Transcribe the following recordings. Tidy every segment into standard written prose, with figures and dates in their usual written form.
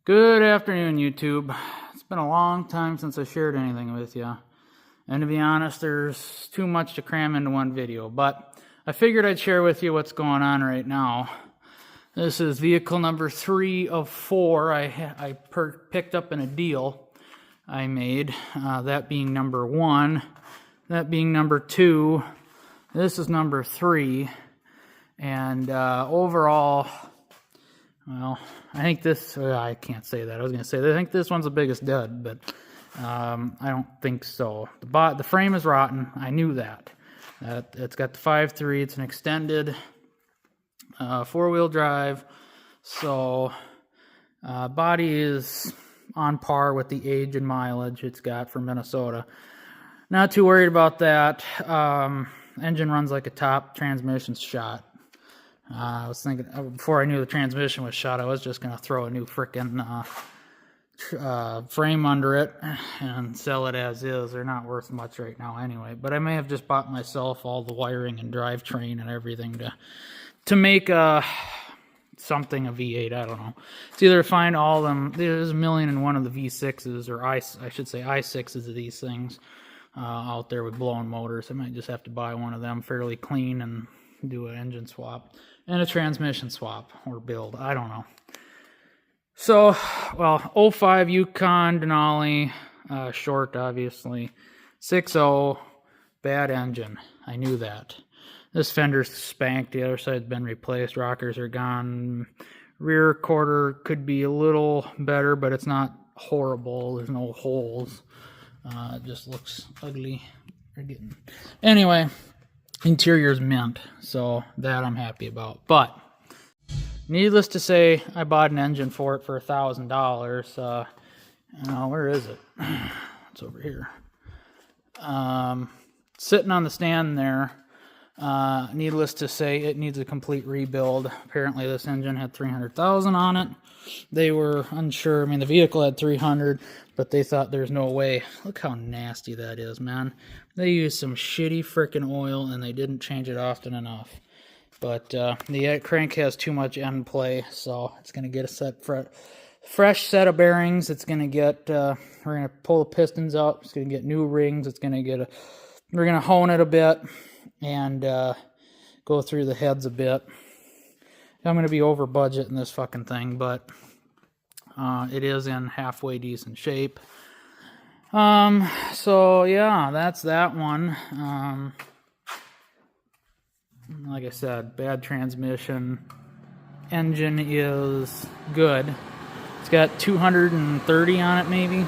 Good afternoon, YouTube. It's been a long time since I shared anything with you. And to be honest, there's too much to cram into one video. But I figured I'd share with you what's going on right now. This is vehicle number 3 of 4 I picked up in a deal I made. That being number 1. That being number 2. This is number 3. And overall... well, I think this, I can't say that. I was going to say, I think this one's the biggest dud, but I don't think so. The frame is rotten. I knew that. It's got the 5.3. It's an extended 4-wheel drive. So, body is on par with the age and mileage it's got for Minnesota. Not too worried about that. Engine runs like a top, transmission's shot. I was thinking, before I knew the transmission was shot, I was just going to throw a new frickin' frame under it and sell it as is. They're not worth much right now anyway. But I may have just bought myself all the wiring and drivetrain and everything to make something a V8. I don't know. It's either find all of them. There's 1,000,001 of the V6s, or I should say i6s of these things out there with blown motors. I might just have to buy one of them fairly clean and do an engine swap and a transmission swap or build. I don't know. So, well, 05 Yukon Denali, short obviously, 6.0, bad engine. I knew that. This fender's spanked. The other side's been replaced. Rockers are gone. Rear quarter could be a little better, but it's not horrible. There's no holes. It just looks ugly. Anyway. Interior's mint, so that I'm happy about. But needless to say, I bought an engine for it for $1,000. Where is it? It's over here. Sitting on the stand there. Needless to say, it needs a complete rebuild. Apparently, this engine had 300,000 on it. They were unsure. I mean, the vehicle had 300, but they thought there's no way. Look how nasty that is, man. They used some shitty frickin' oil, and they didn't change it often enough. But the crank has too much end play, so it's going to get a fresh set of bearings. It's going to get, we're going to pull the pistons out. It's going to get new rings. It's going to get we're going to hone it a bit and go through the heads a bit. I'm going to be over budget in this fucking thing, but it is in halfway decent shape. So yeah, that's that one. Like I said, bad transmission. Engine is good. It's got 230 on it, maybe.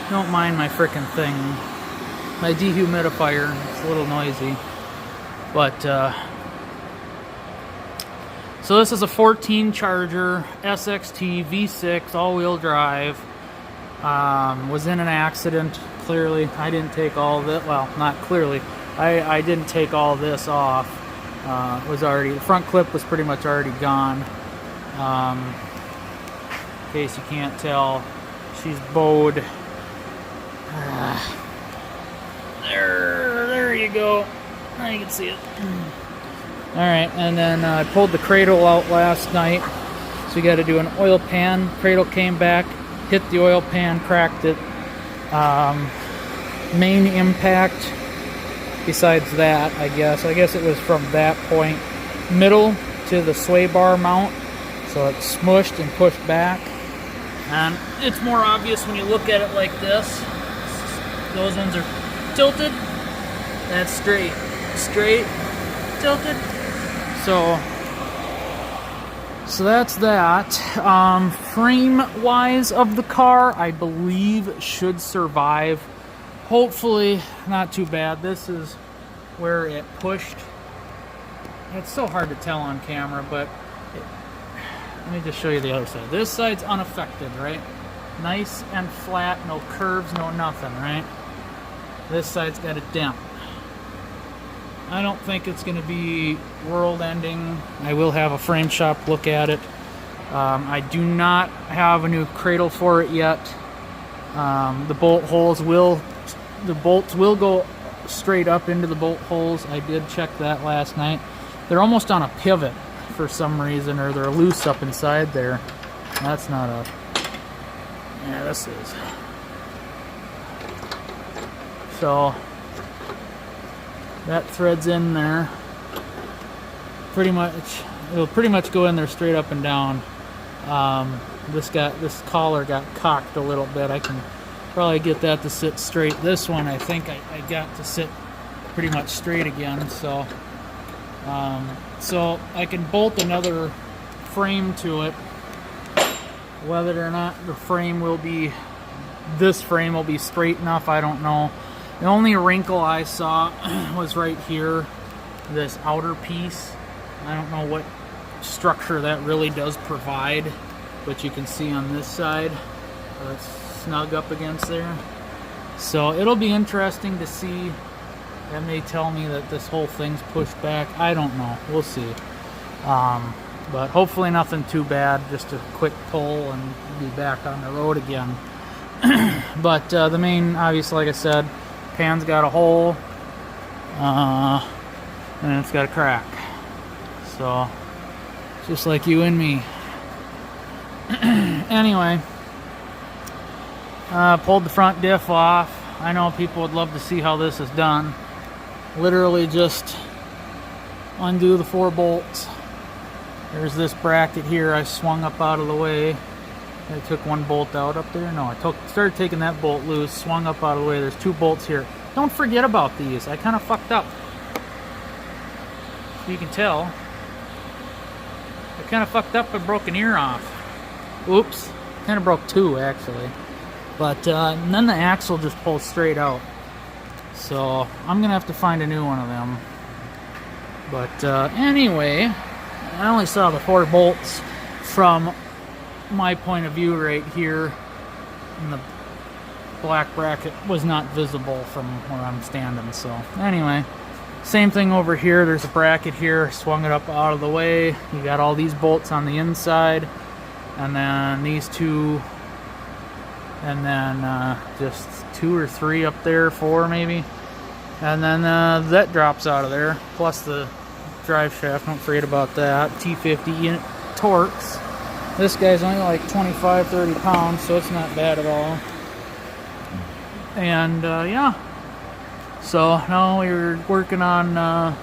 Don't mind my frickin' thing. My dehumidifier, it's a little noisy. But, so this is a 14 Charger SXT V6 all-wheel drive. Was in an accident. Clearly, I didn't take all of it. Well, not clearly. I didn't take all this off. The front clip was pretty much already gone. In case you can't tell, she's bowed. There you go. Now you can see it. Alright, and then I pulled the cradle out last night. So we got to do an oil pan. Cradle came back, hit the oil pan, cracked it. Main impact, besides that, I guess it was from that point, middle to the sway bar mount. So it smushed and pushed back. And it's more obvious when you look at it like this. Those ones are tilted. That's straight. Straight, tilted. So that's that. Frame-wise of the car, I believe should survive. Hopefully, not too bad. This is where it pushed. It's so hard to tell on camera, but let me just show you the other side. This side's unaffected, right? Nice and flat, no curves, no nothing, right? This side's got a dent. I don't think it's going to be world-ending. I will have a frame shop look at it. I do not have a new cradle for it yet. The bolts will go straight up into the bolt holes. I did check that last night. They're almost on a pivot for some reason, or they're loose up inside there. That's not a... Yeah, this is. So that threads in there. Pretty much, it'll pretty much go in there straight up and down. This collar got cocked a little bit. I can probably get that to sit straight. This one, I think I got to sit pretty much straight again. So I can bolt another frame to it. Whether or not this frame will be straight enough, I don't know. The only wrinkle I saw was right here, this outer piece. I don't know what structure that really does provide, but you can see on this side, it's snug up against there. So it'll be interesting to see. That may tell me that this whole thing's pushed back. I don't know. We'll see. But hopefully nothing too bad. Just a quick pull and be back on the road again. But the main, obviously, like I said, pan's got a hole, and it's got a crack. So, just like you and me. Anyway, pulled the front diff off. I know people would love to see how this is done. Literally just undo the 4 bolts. There's this bracket here I swung up out of the way. I took 1 bolt out up there. No, started taking that bolt loose, swung up out of the way. There's 2 bolts here. Don't forget about these. I kind of fucked up. You can tell. I kind of fucked up and broke an ear off. Oops. Kind of broke 2, actually. But then the axle just pulls straight out. So I'm going to have to find a new one of them. But anyway, I only saw the 4 bolts from my point of view right here, and the black bracket was not visible from where I'm standing. So anyway, same thing over here. There's a bracket here, swung it up out of the way. You got all these bolts on the inside, and then these 2, and then just 2 or 3 up there, 4 maybe, and then that drops out of there, plus the drive shaft. Don't forget about that. T50 Torx. This guy's only like 25-30 pounds, so it's not bad at all. And yeah, so now we're working on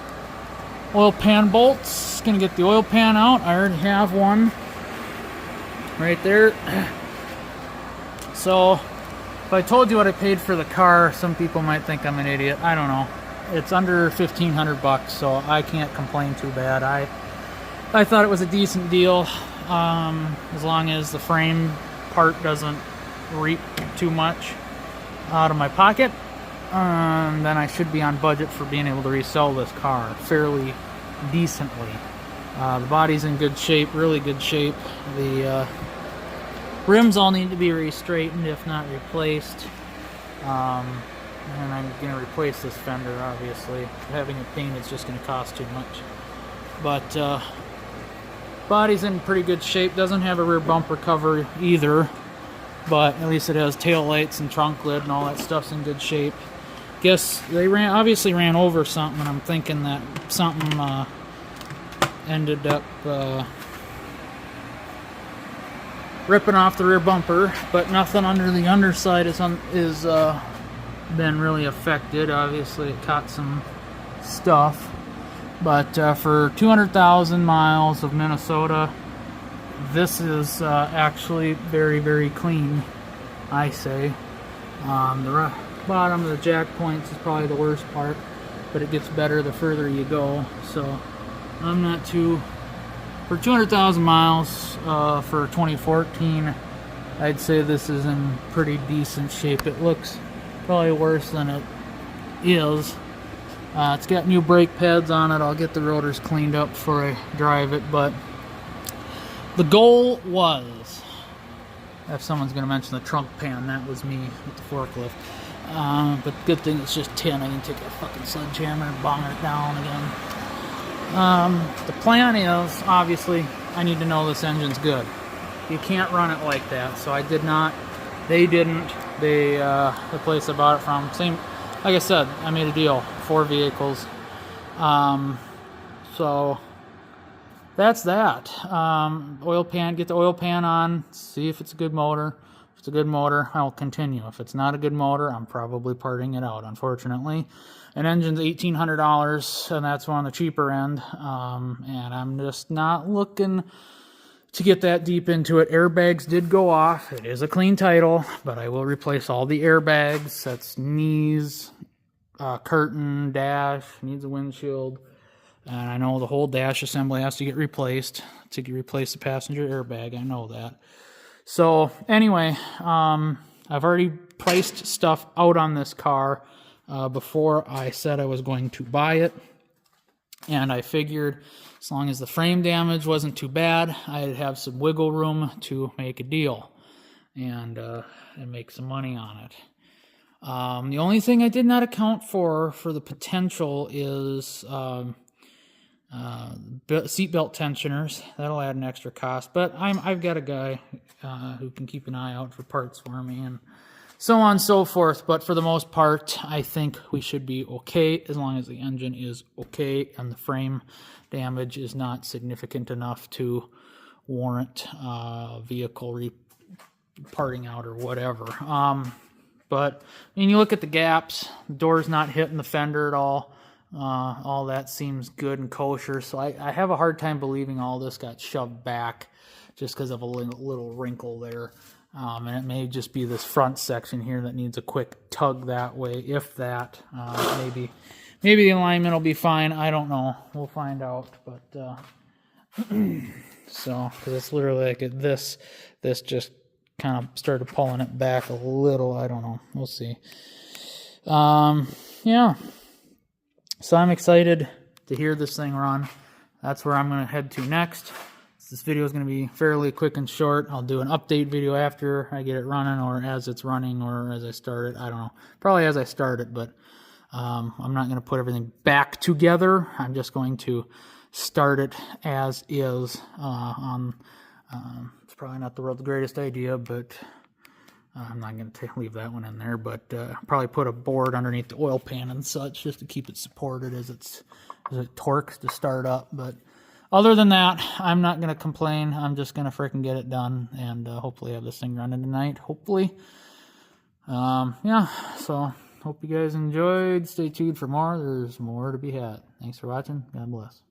oil pan bolts. Gonna get the oil pan out. I already have one right there. So if I told you what I paid for the car, some people might think I'm an idiot. I don't know. It's under $1,500, so I can't complain too bad. I thought it was a decent deal. As long as the frame part doesn't reap too much out of my pocket, then I should be on budget for being able to resell this car fairly decently. The body's in good shape, really good shape. The rims all need to be re-straightened, if not replaced. And I'm going to replace this fender, obviously. Having it painted is just going to cost too much. But body's in pretty good shape. Doesn't have a rear bumper cover either, but at least it has tail lights and trunk lid and all that stuff's in good shape. Guess they obviously ran over something, and I'm thinking that something ended up ripping off the rear bumper, but nothing under the underside is been really affected. Obviously it caught some stuff. But for 200,000 miles of Minnesota, this is actually very, very clean, I say. The bottom of the jack points is probably the worst part, but it gets better the further you go. So I'm not too... For 200,000 miles for 2014, I'd say this is in pretty decent shape. It looks probably worse than it is. It's got new brake pads on it. I'll get the rotors cleaned up before I drive it, but the goal was, if someone's going to mention the trunk pan, that was me with the forklift. But good thing it's just tin. I can take a fucking sledgehammer and bang it down again. The plan is, obviously, I need to know this engine's good. You can't run it like that, so I did not. They didn't. The place I bought it from, same. Like I said, I made a deal, 4 vehicles. So that's that. Oil pan, get the oil pan on, see if it's a good motor. If it's a good motor, I'll continue. If it's not a good motor, I'm probably parting it out, unfortunately. An engine's $1,800, and that's on the cheaper end. And I'm just not looking to get that deep into it. Airbags did go off. It is a clean title, but I will replace all the airbags. That's knees, curtain, dash, needs a windshield. And I know the whole dash assembly has to get replaced to replace the passenger airbag. I know that. So anyway, I've already priced stuff out on this car before I said I was going to buy it. And I figured as long as the frame damage wasn't too bad, I'd have some wiggle room to make a deal and make some money on it. The only thing I did not account for the potential is seatbelt tensioners. That'll add an extra cost, but I've got a guy who can keep an eye out for parts for me and so on and so forth. But for the most part, I think we should be okay as long as the engine is okay and the frame damage is not significant enough to warrant vehicle parting out or whatever. But I mean, you look at the gaps, the door's not hitting the fender at all. All that seems good and kosher. So I have a hard time believing all this got shoved back just because of a little wrinkle there. And it may just be this front section here that needs a quick tug that way, if that. Maybe the alignment will be fine. I don't know. We'll find out. But so, because it's literally like this just kind of started pulling it back a little. I don't know. We'll see. Yeah. So I'm excited to hear this thing run. That's where I'm going to head to next. This video is going to be fairly quick and short. I'll do an update video after I get it running, or as it's running, or as I start it. I don't know. Probably as I start it, but I'm not going to put everything back together. I'm just going to start it as is. It's probably not the world's greatest idea, but I'm not going to leave that one in there. But probably put a board underneath the oil pan and such just to keep it supported as it torques to start up. But other than that, I'm not going to complain. I'm just going to freaking get it done and hopefully have this thing running tonight. Hopefully. Yeah, so hope you guys enjoyed. Stay tuned for more. There's more to be had. Thanks for watching. God bless.